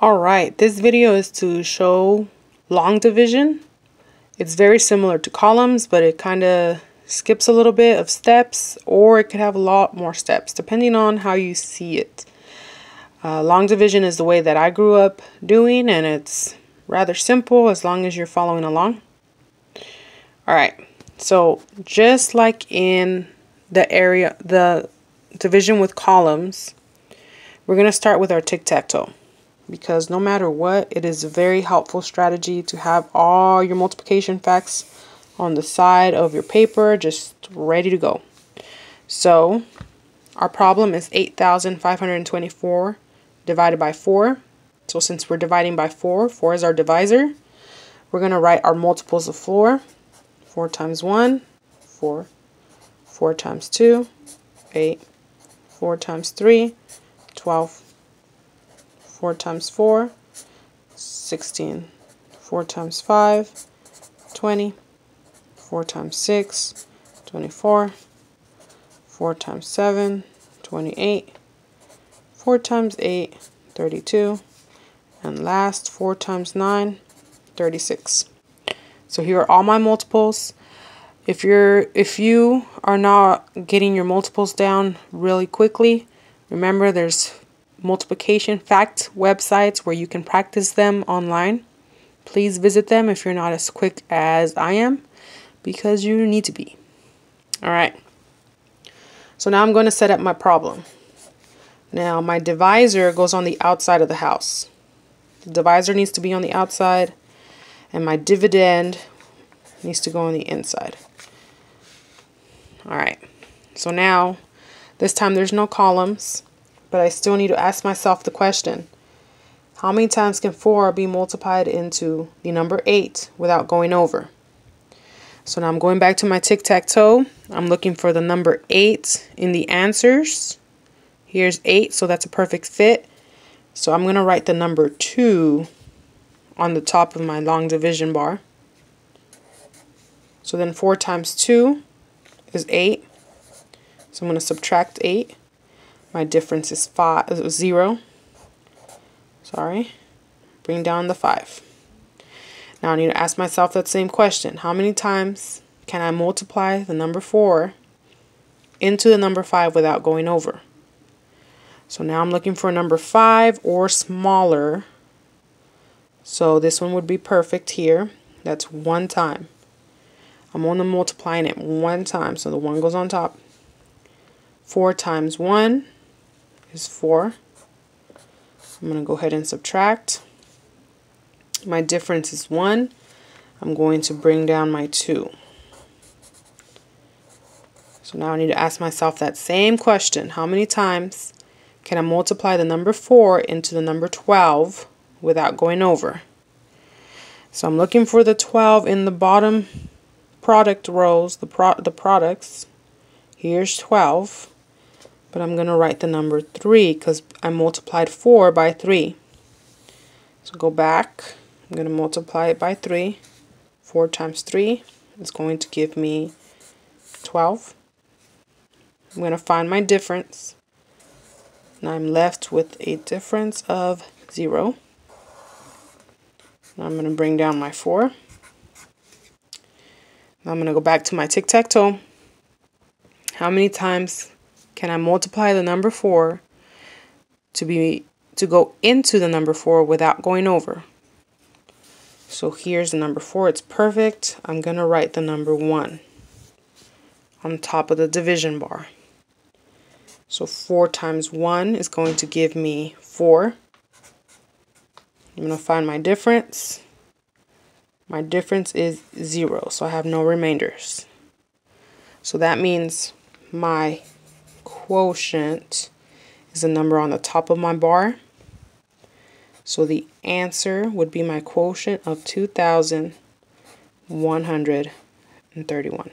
Alright, this video is to show long division. It's very similar to columns, but it kind of skips a little bit of steps, or it could have a lot more steps depending on how you see it. Long division is the way that I grew up doing, and it's rather simple as long as you're following along. Alright, so just like in the division with columns, we're going to start with our tic-tac-toe. Because no matter what, it is a very helpful strategy to have all your multiplication facts on the side of your paper just ready to go. So our problem is 8,524 divided by 4. So since we're dividing by 4, 4 is our divisor, we're going to write our multiples of 4. 4 times 1, 4. 4 times 2, 8. 4 times 3, 12. 4 times 4, 16. 4 times 5, 20. 4 times 6, 24. 4 times 7, 28. 4 times 8, 32. And last, 4 times 9, 36. So here are all my multiples. If you are not getting your multiples down really quickly, remember there's multiplication fact websites where you can practice them online. Please visit them if you're not as quick as I am, because you need to be. Alright, so now I'm going to set up my problem. Now my divisor goes on the outside of the house. The divisor needs to be on the outside, and my dividend needs to go on the inside. Alright, so now this time there's no columns, but I still need to ask myself the question, how many times can 4 be multiplied into the number 8 without going over? So now I'm going back to my tic-tac-toe. I'm looking for the number 8 in the answers. Here's 8, so that's a perfect fit. So I'm going to write the number 2 on the top of my long division bar. So then 4 times 2 is 8. So I'm going to subtract 8. My difference is 0. Sorry. Bring down the 5. Now I need to ask myself that same question. How many times can I multiply the number 4 into the number 5 without going over? So now I'm looking for a number 5 or smaller. So this one would be perfect here. That's 1 time. I'm only multiplying it 1 time, so the 1 goes on top. 4 times 1 is 4. I'm going to go ahead and subtract. My difference is 1. I'm going to bring down my 2. So now I need to ask myself that same question. How many times can I multiply the number 4 into the number 12 without going over? So I'm looking for the 12 in the bottom product rows, the products. Here's 12. But I'm going to write the number 3 because I multiplied 4 by 3. So go back. I'm going to multiply it by 3. 4 times 3 is going to give me 12. I'm going to find my difference. And I'm left with a difference of 0. Now I'm going to bring down my 4. Now I'm going to go back to my tic-tac-toe. How many times can I multiply the number 4 to go into the number 4 without going over? So here's the number 4. It's perfect. I'm going to write the number 1 on top of the division bar. So 4 times 1 is going to give me 4. I'm going to find my difference. My difference is 0, so I have no remainders. So that means my quotient is the number on the top of my bar. So the answer would be my quotient of 2,131.